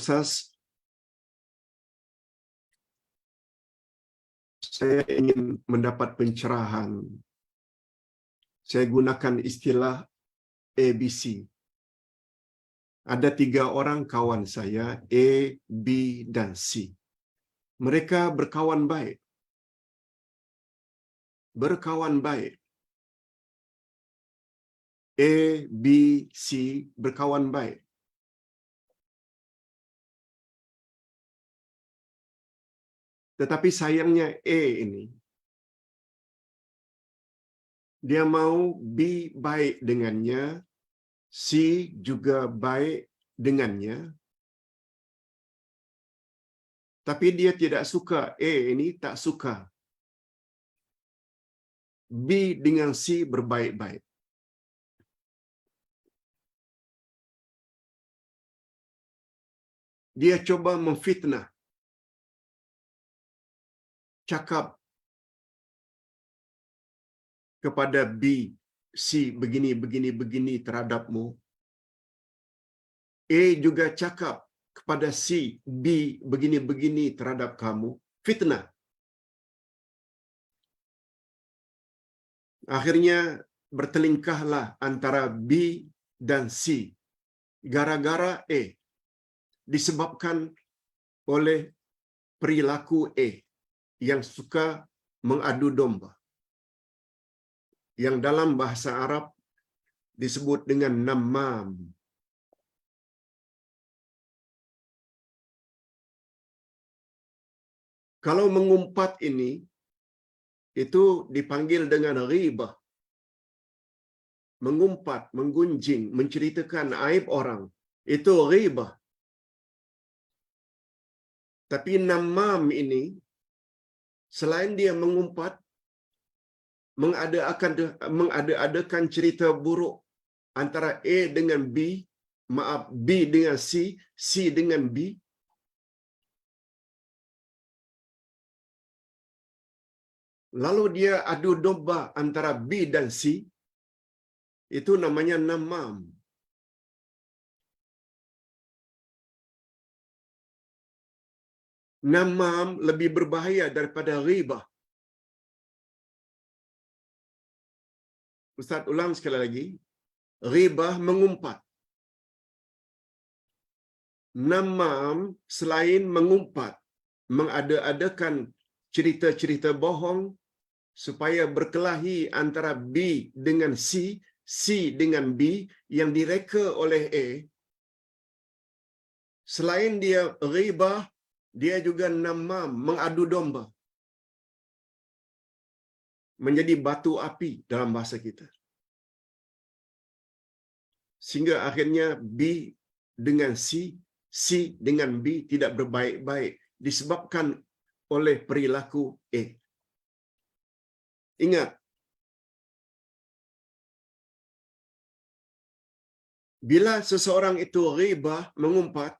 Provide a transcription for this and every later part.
Ustaz, saya ingin mendapat pencerahan. Saya gunakan istilah ABC. Ada 3 orang kawan saya, A, B, dan C. Mereka berkawan baik. Berkawan baik. A, B, C berkawan baik. Tetapi sayangnya A ini, dia mau B baik dengannya, C juga baik dengannya, tapi dia tidak suka, A ini tak suka B dengan C berbaik-baik. Dia coba memfitnah, cakap kepada B, C begini terhadapmu. A juga cakap kepada C, B begini terhadap kamu. Fitnah. Akhirnya bertelingkahlah antara B dan C. Gara-gara A. Disebabkan oleh perilaku A yang suka mengadu domba. Yang dalam bahasa Arab disebut dengan namam. Kalau mengumpat ini, itu dipanggil dengan ghibah. Mengumpat, menggunjing, menceritakan aib orang. Itu ghibah. Tapi namam ini, selain dia mengumpat, mengada-adakan cerita buruk antara A dengan B, B dengan C, C dengan B. Lalu dia adu domba antara B dan C. Itu namanya namam. Namam lebih berbahaya daripada ghibah. Ustaz ulang sekali lagi. Ghibah mengumpat. Namam selain mengumpat, mengada-adakan cerita-cerita bohong supaya berkelahi antara B dengan C, C dengan B yang direka oleh A. Selain dia ghibah, dia juga namam, mengadu domba. Menjadi batu api dalam bahasa kita. Sehingga akhirnya B dengan C, C dengan B tidak berbaik-baik disebabkan oleh perilaku A. Ingat, bila seseorang itu ghibah, mengumpat,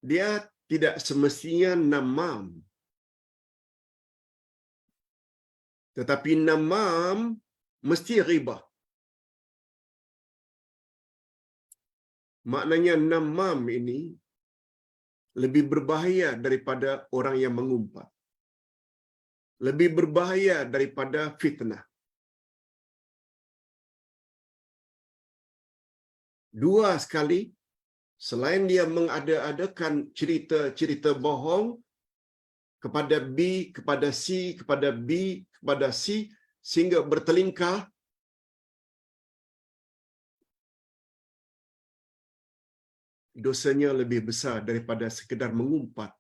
dia tidak semestinya namam. Tetapi namam mesti ghibah. Maknanya namam ini lebih berbahaya daripada orang yang mengumpat. Lebih berbahaya daripada fitnah. Dua sekali, selain dia mengada-adakan cerita-cerita bohong kepada B, kepada C, kepada B, kepada C, sehingga bertelingkah, dosanya lebih besar daripada sekedar mengumpat.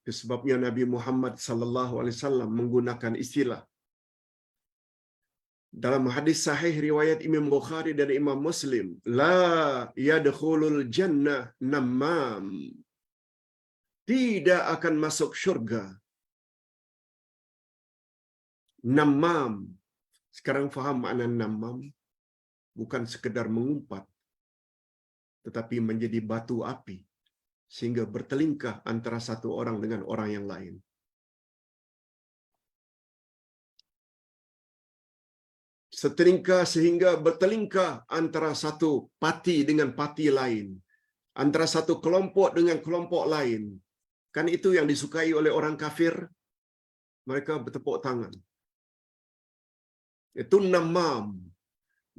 Sebabnya Nabi Muhammad sallallahu alaihi wasallam menggunakan istilah dalam hadis sahih riwayat Imam Bukhari dan Imam Muslim, la yadkhulul jannah namam. Tidak akan masuk syurga namam. Sekarang faham makna namam? Bukan sekedar mengumpat, tetapi menjadi batu api sehingga bertelingkah antara satu orang dengan orang yang lain. setelingkah sehingga bertelingkah antara satu parti dengan parti lain, antara satu kelompok dengan kelompok lain. Kan itu yang disukai oleh orang kafir. Mereka bertepuk tangan. Itu namam.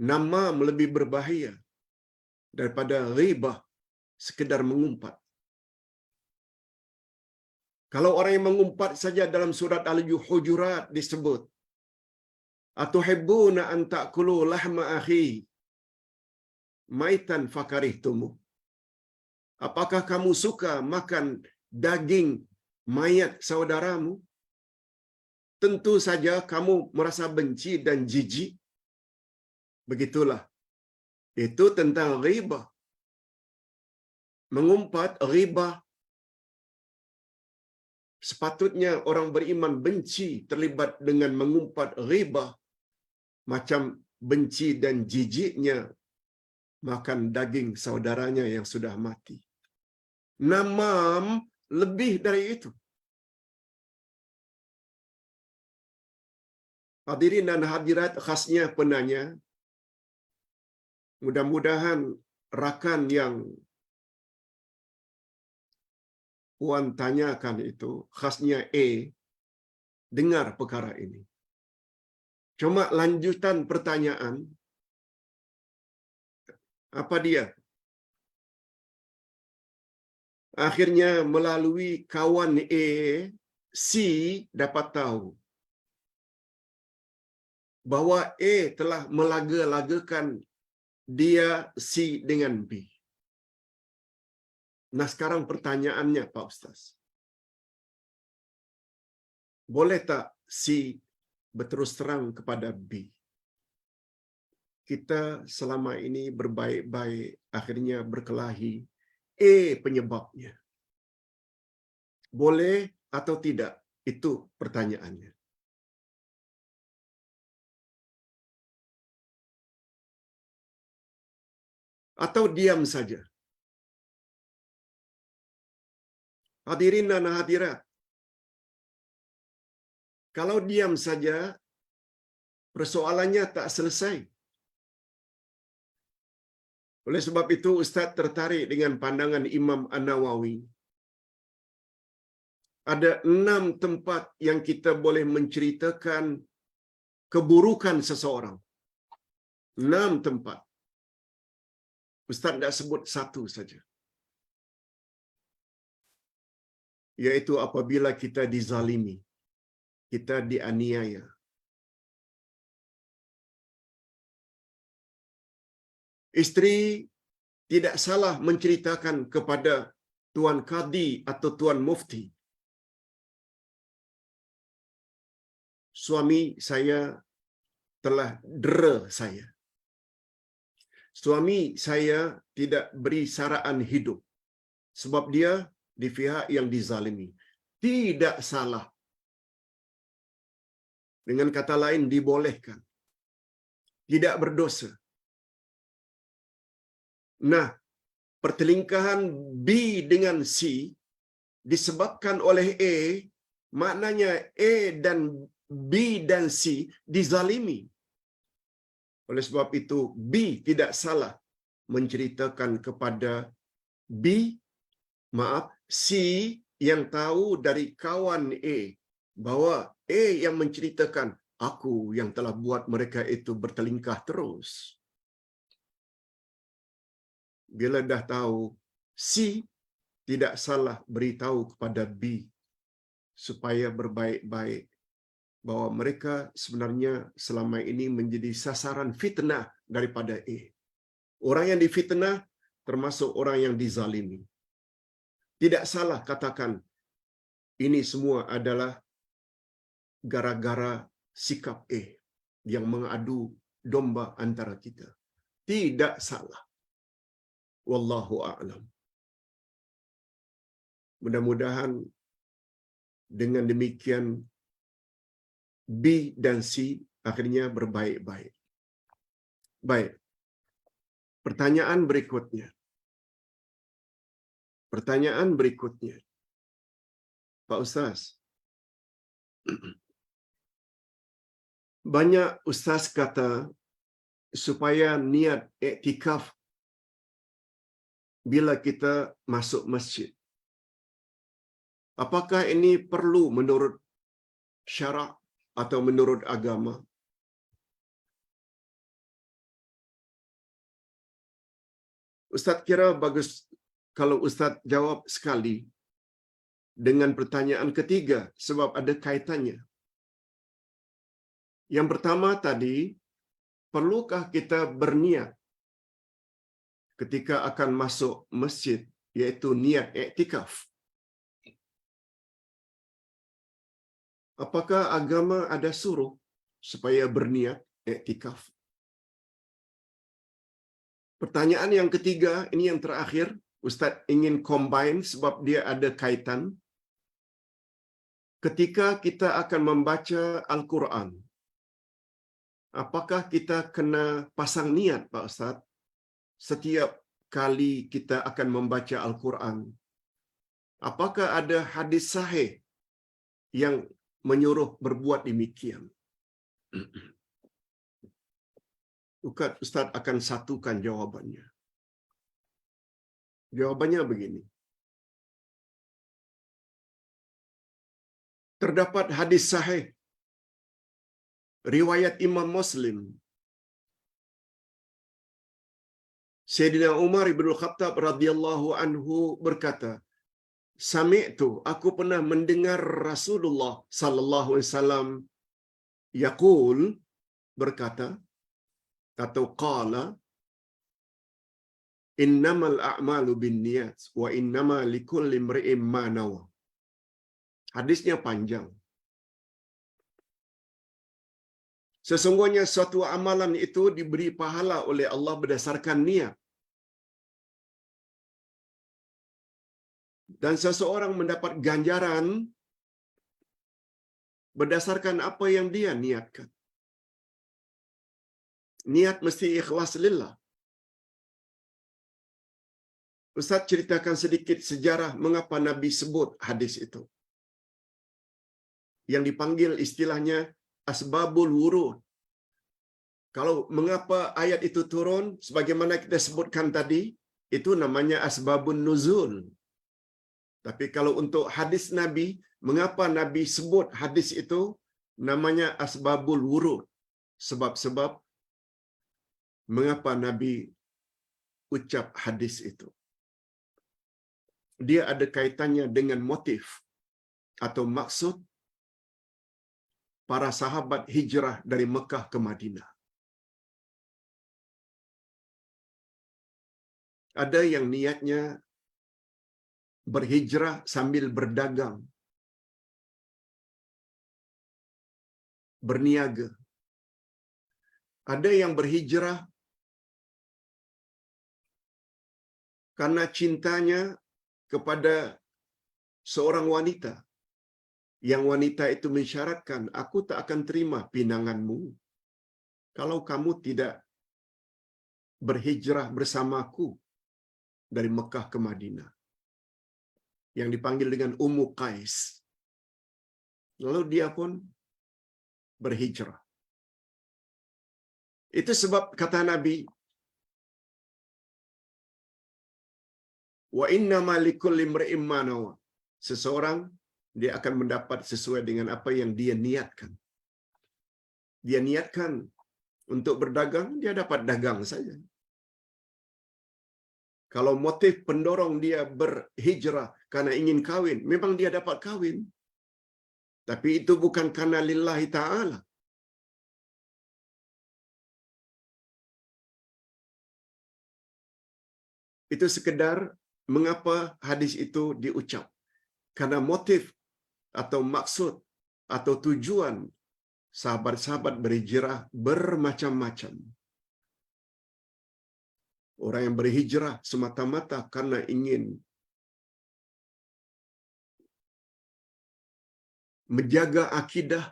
Namam lebih berbahaya daripada ghibah, sekedar mengumpat. Kalau orang yang mengumpat saja dalam surat Al-Hujurat disebut, atuhibbuna an ta'kulu lahma akhi maitan fakarihtumu. Apakah kamu suka makan daging mayat saudaramu? Tentu saja kamu merasa benci dan jijik. Begitulah. Itu tentang ghibah. Mengumpat, ghibah. Sepatutnya orang beriman benci terlibat dengan mengumpat ghibah. Macam benci dan jijiknya makan daging saudaranya yang sudah mati. Namam lebih dari itu. Hadirin dan hadirat, khasnya penanya, mudah-mudahan rakan yang Puan tanyakan itu, khasnya A, dengar perkara ini. Cuma lanjutan pertanyaan, apa dia? Akhirnya melalui kawan A, C dapat tahu bahwa A telah melaga-lagakan dia C dengan B. Nah, sekarang pertanyaannya, Pak Ustaz. Boleh tak C berterus terang kepada B? Kita selama ini berbaik-baik, akhirnya berkelahi. A penyebabnya. Boleh atau tidak? Itu pertanyaannya. Atau diam saja? Hadirin dan hadirat, kalau diam saja, persoalannya tak selesai. Oleh sebab itu, Ustaz tertarik dengan pandangan Imam An-Nawawi. Ada 6 tempat yang kita boleh menceritakan keburukan seseorang. 6 tempat. Ustaz tidak sebut satu saja. Yaitu apabila kita dizalimi, kita dianiaya. Isteri tidak salah menceritakan kepada Tuan Qadi atau Tuan Mufti, suami saya telah dera saya. Suami saya tidak beri saraan hidup sebab dia di pihak yang dizalimi. Tidak salah. Dengan kata lain, dibolehkan. Tidak berdosa. Nah, pertelingkahan B dengan C disebabkan oleh A, maknanya A dan B dan C dizalimi. Oleh sebab itu, B tidak salah menceritakan kepada B, C yang tahu dari kawan A, bahwa A yang menceritakan, aku yang telah buat mereka itu bertelingkah terus. Bila dah tahu, C tidak salah beritahu kepada B supaya berbaik-baik, bahwa mereka sebenarnya selama ini menjadi sasaran fitnah daripada A. Orang yang difitnah termasuk orang yang dizalimi. Tidak salah katakan ini semua adalah gara-gara sikap A yang mengadu domba antara kita. Tidak salah. Wallahu a'lam. Mudah-mudahan dengan demikian B dan C akhirnya berbaik-baik. Baik. Pertanyaan berikutnya. Pertanyaan berikutnya. Pak Ustaz, Banyak ustaz kata supaya niat iktikaf bila kita masuk masjid. Apakah ini perlu menurut syarak atau menurut agama? Ustaz kira bagus kalau Ustaz jawab sekali dengan pertanyaan ketiga sebab ada kaitannya. Yang pertama tadi, perlukah kita berniat ketika akan masuk masjid, iaitu niat iktikaf? Apakah agama ada suruh supaya berniat iktikaf? Pertanyaan yang ketiga, ini yang terakhir, Ustaz ingin combine sebab dia ada kaitan. Ketika kita akan membaca Al-Quran, apakah kita kena pasang niat, Pak Ustaz, setiap kali kita akan membaca Al-Quran? Apakah ada hadis sahih yang menyuruh berbuat demikian? Ustaz akan satukan jawabannya. Jawabannya begini. Terdapat hadis sahih riwayat Imam Muslim. Sayyidina Umar bin Khattab radhiyallahu anhu berkata, "Sami'tu, aku pernah mendengar Rasulullah sallallahu alaihi wasallam yaqul, berkata atau qala, innamal a'malu binniyat wa innama likulli imri'in ma nawa." Hadisnya panjang. Sesungguhnya suatu amalan itu diberi pahala oleh Allah berdasarkan niat. Dan seseorang mendapat ganjaran berdasarkan apa yang dia niatkan. Niat mesti ikhlas lillah. Ustaz ceritakan sedikit sejarah mengapa Nabi sebut hadis itu. Yang dipanggil istilahnya asbabul wurud. Kalau mengapa ayat itu turun, sebagaimana kita sebutkan tadi, itu namanya asbabun nuzul. Tapi kalau untuk hadis Nabi, mengapa Nabi sebut hadis itu, namanya asbabul wurud. Sebab-sebab mengapa Nabi ucap hadis itu. Dia ada kaitannya dengan motif atau maksud para sahabat hijrah dari Mekah ke Madinah. Ada yang niatnya berhijrah sambil berdagang, berniaga. Ada yang berhijrah karena cintanya kepada seorang wanita. Yang wanita itu mensyaratkan, aku tak akan terima pinanganmu kalau kamu tidak berhijrah bersamaku dari Mekah ke Madinah. Yang dipanggil dengan Ummu Qais. Lalu dia pun berhijrah. Itu sebab kata Nabi, wa innama likulli imri'in ma nawa. Seseorang dia akan mendapat sesuai dengan apa yang dia niatkan. Dia niatkan untuk berdagang, dia dapat dagang saja. Kalau motif pendorong dia berhijrah karena ingin kawin, memang dia dapat kawin. Tapi itu bukan karena lillahi ta'ala. Itu sekedar mengapa hadis itu diucap. Karena motif atau maksud atau tujuan sahabat-sahabat berhijrah bermacam-macam. Orang yang berhijrah semata-mata karena ingin menjaga akidah,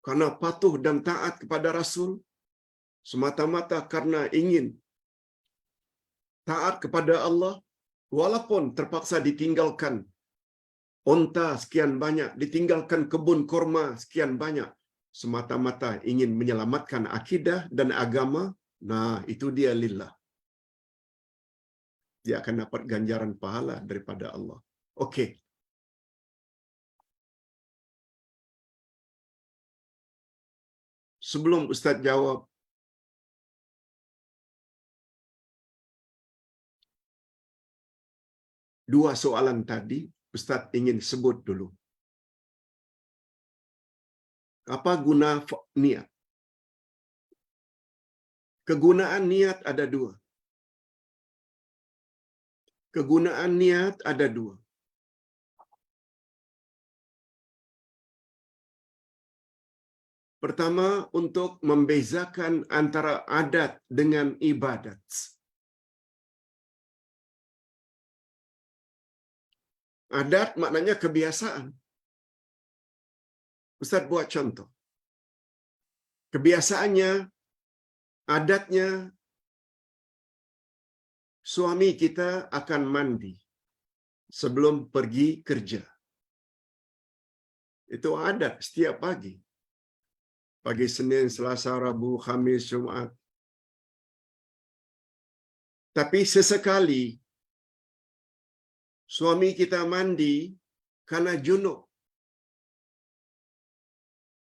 karena patuh dan taat kepada Rasul, semata-mata karena ingin taat kepada Allah, walaupun terpaksa ditinggalkan onta sekian banyak, ditinggalkan kebun korma sekian banyak, semata-mata ingin menyelamatkan akidah dan agama, nah itu dia lillah. Dia akan dapat ganjaran pahala daripada Allah. Okey. Sebelum Ustaz jawab, dua soalan tadi, Ustaz ingin sebut dulu. Apa guna niat? Kegunaan niat ada dua. Kegunaan niat ada dua. Pertama, untuk membezakan antara adat dengan ibadat. Adat maknanya kebiasaan. Ustaz buat contoh. Kebiasaannya, adatnya, suami kita akan mandi sebelum pergi kerja. Itu adat setiap pagi. Pagi Senin, Selasa, Rabu, Khamis, Jumaat. Tapi sesekali suami kita mandi karena junub.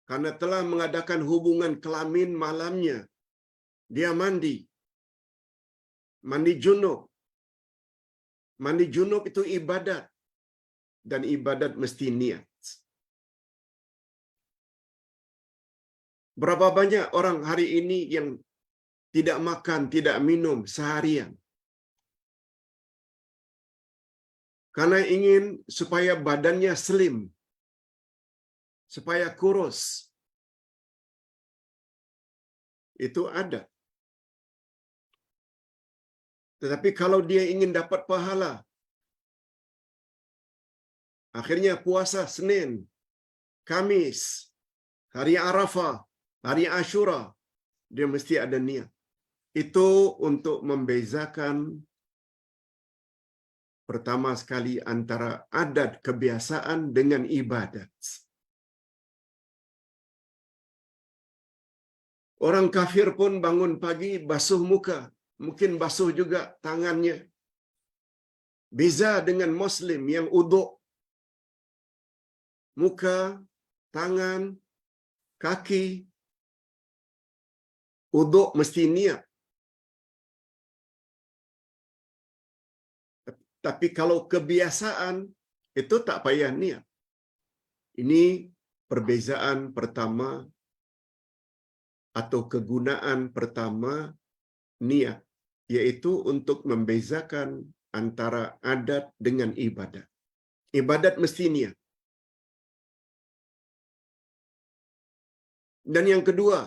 Karena telah mengadakan hubungan kelamin malamnya. Dia mandi. Mandi junub. Mandi junub itu ibadat. Dan ibadat mesti niat. Berapa banyak orang hari ini yang tidak makan, tidak minum seharian? Karena ingin supaya badannya slim. Supaya kurus. Itu ada. Tetapi kalau dia ingin dapat pahala, akhirnya puasa Senin, Kamis, hari Arafah, hari Ashura, dia mesti ada niat. Itu untuk membezakan pertama sekali antara adat kebiasaan dengan ibadat. Orang kafir pun bangun pagi basuh muka, mungkin basuh juga tangannya. Beza dengan Muslim yang uduk muka, tangan, kaki, uduk mesti niat. Tapi kalau kebiasaan, itu tak payah niat. Ini perbezaan pertama atau kegunaan pertama niat, yaitu untuk membezakan antara adat dengan ibadat. Ibadat mesti niat. Dan yang kedua,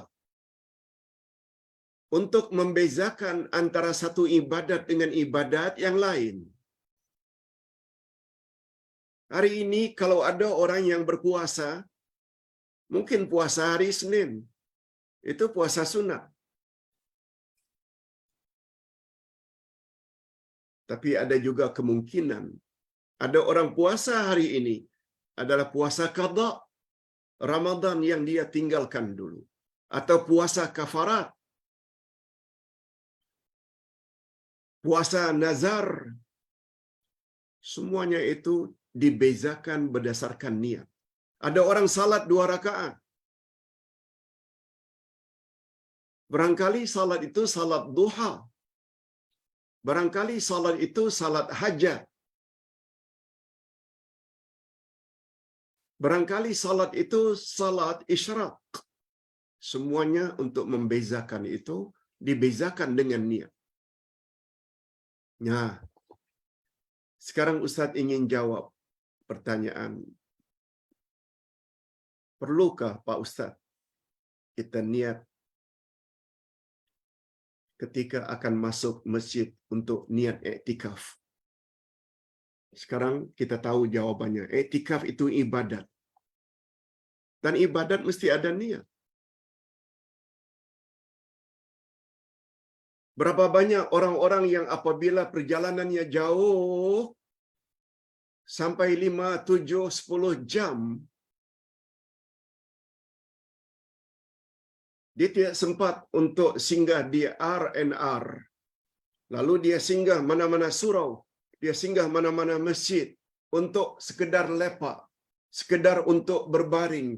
untuk membezakan antara satu ibadat dengan ibadat yang lain. Hari ini kalau ada orang yang berpuasa, mungkin puasa hari Senin, itu puasa sunat. Tapi ada juga kemungkinan, ada orang puasa hari ini adalah puasa qada Ramadan yang dia tinggalkan dulu. Atau puasa kafarat. Puasa nazar. Semuanya itu dibezakan berdasarkan niat. Ada orang salat 2 rakaat. Barangkali salat itu salat duha. Barangkali salat itu salat hajat. Barangkali salat itu salat isyraq. Semuanya untuk membezakan itu dibezakan dengan niat. Nah, sekarang Ustaz ingin jawab pertanyaan. Perlukah Pak Ustaz kita niat ketika akan masuk masjid untuk niat iktikaf? Sekarang kita tahu jawabannya. Iktikaf itu ibadat. Dan ibadat mesti ada niat. Berapa banyak orang-orang yang apabila perjalanannya jauh sampai 5, 7, 10 jam. Dia tidak sempat untuk singgah di R&R. Lalu dia singgah mana-mana surau. Dia singgah mana-mana masjid untuk sekedar lepak, sekedar untuk berbaring,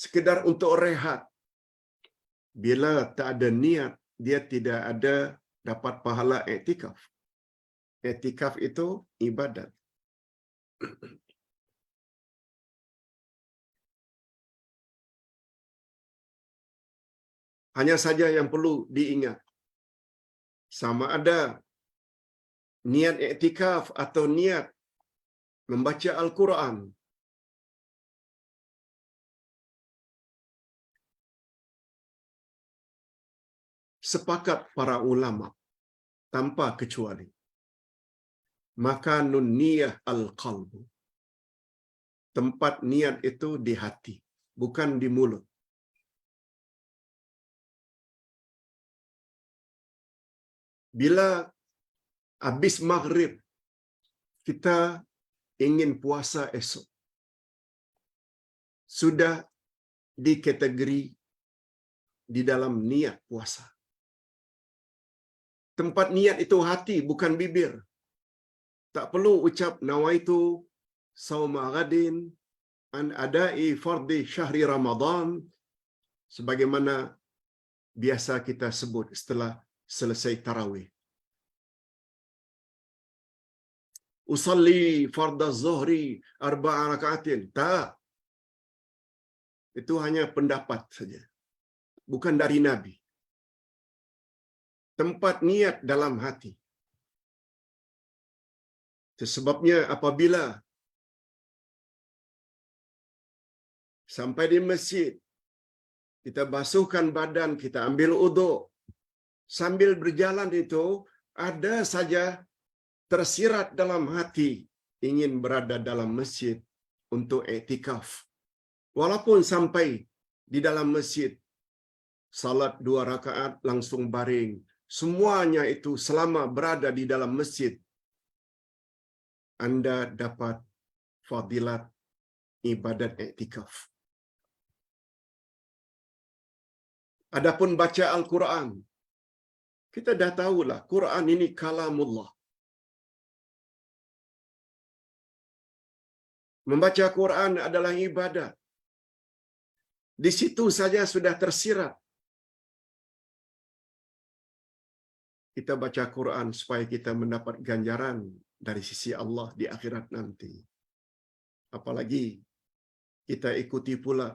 sekedar untuk rehat. Bila tak ada niat, dia tidak ada dapat pahala iktikaf. Iktikaf itu ibadat. Hanya saja yang perlu diingat, sama ada niat iktikaf atau niat membaca Al-Quran, sepakat para ulama tanpa kecuali, makanun niyah al-qalbu. Tempat niat itu di hati, bukan di mulut. Bila habis maghrib, kita ingin puasa esok, sudah dikategori di dalam niat puasa. Tempat niat itu hati, bukan bibir. Tak perlu ucap nawaitu sauma ghadin an adai fardhi syahri Ramadan sebagaimana biasa kita sebut setelah selesai tarawih. Usalli fardha zuhri 4 rakaatin. Tak. Itu hanya pendapat saja. Bukan dari Nabi. Tempat niat dalam hati. Sebabnya apabila sampai di masjid, kita basuhkan badan, kita ambil uduk, sambil berjalan itu, ada saja tersirat dalam hati ingin berada dalam masjid untuk iktikaf. Walaupun sampai di dalam masjid, salat 2 rakaat langsung baring, semuanya itu selama berada di dalam masjid, Anda dapat fadilat ibadat iktikaf. Adapun baca Al-Quran, kita dah tahulah Quran ini kalamullah. Membaca Quran adalah ibadat. Di situ saja sudah tersirat. Kita baca Quran supaya kita mendapat ganjaran dari sisi Allah di akhirat nanti. Apalagi kita ikuti pula,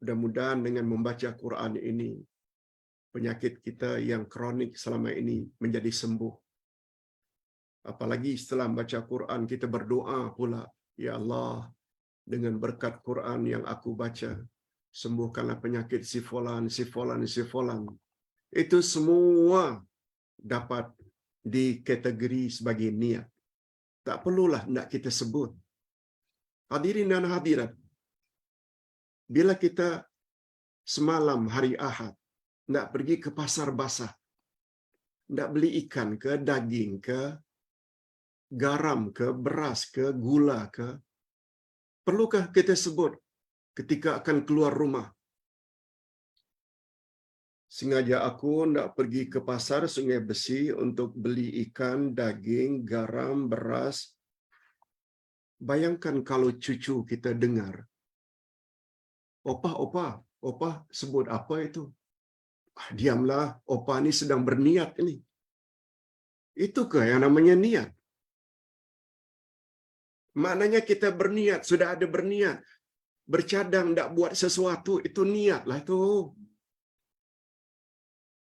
mudah-mudahan dengan membaca Quran ini, penyakit kita yang kronik selama ini menjadi sembuh. Apalagi setelah membaca Quran, kita berdoa pula, Ya Allah, dengan berkat Quran yang aku baca, sembuhkanlah penyakit si fulan, si fulan, si fulan. Itu semua dapat dikategori sebagai niat. Tak perlulah nak kita sebut. Hadirin dan hadirat, bila kita semalam hari Ahad nak pergi ke pasar basah, nak beli ikan ke, daging ke, garam ke, beras ke, gula ke, perlukah kita sebut ketika akan keluar rumah, sengaja aku nak pergi ke pasar Sungai Besi untuk beli ikan, daging, garam, beras. Bayangkan kalau cucu kita dengar, Opah, opah sebut apa itu? Diamlah, opah ni sedang berniat ini. Itukah yang namanya niat? Maknanya kita berniat, sudah ada berniat. Bercadang tak buat sesuatu, itu niatlah itu.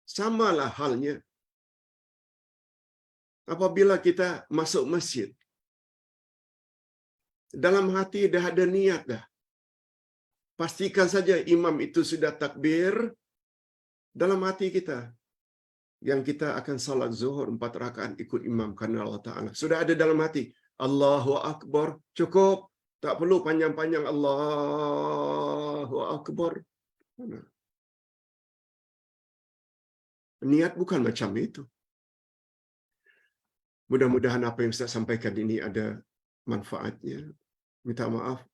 Samalah halnya apabila kita masuk masjid. Dalam hati dah ada niat dah. Pastikan saja imam itu sudah takbir dalam hati kita. Yang kita akan salat zuhur 4 rakaat ikut imam kerana Allah Ta'ala. Sudah ada dalam hati. Allahu Akbar. Cukup. Tak perlu panjang-panjang. Allahu Akbar. Niat bukan macam itu. Mudah-mudahan apa yang saya sampaikan ini ada manfaatnya. Minta maaf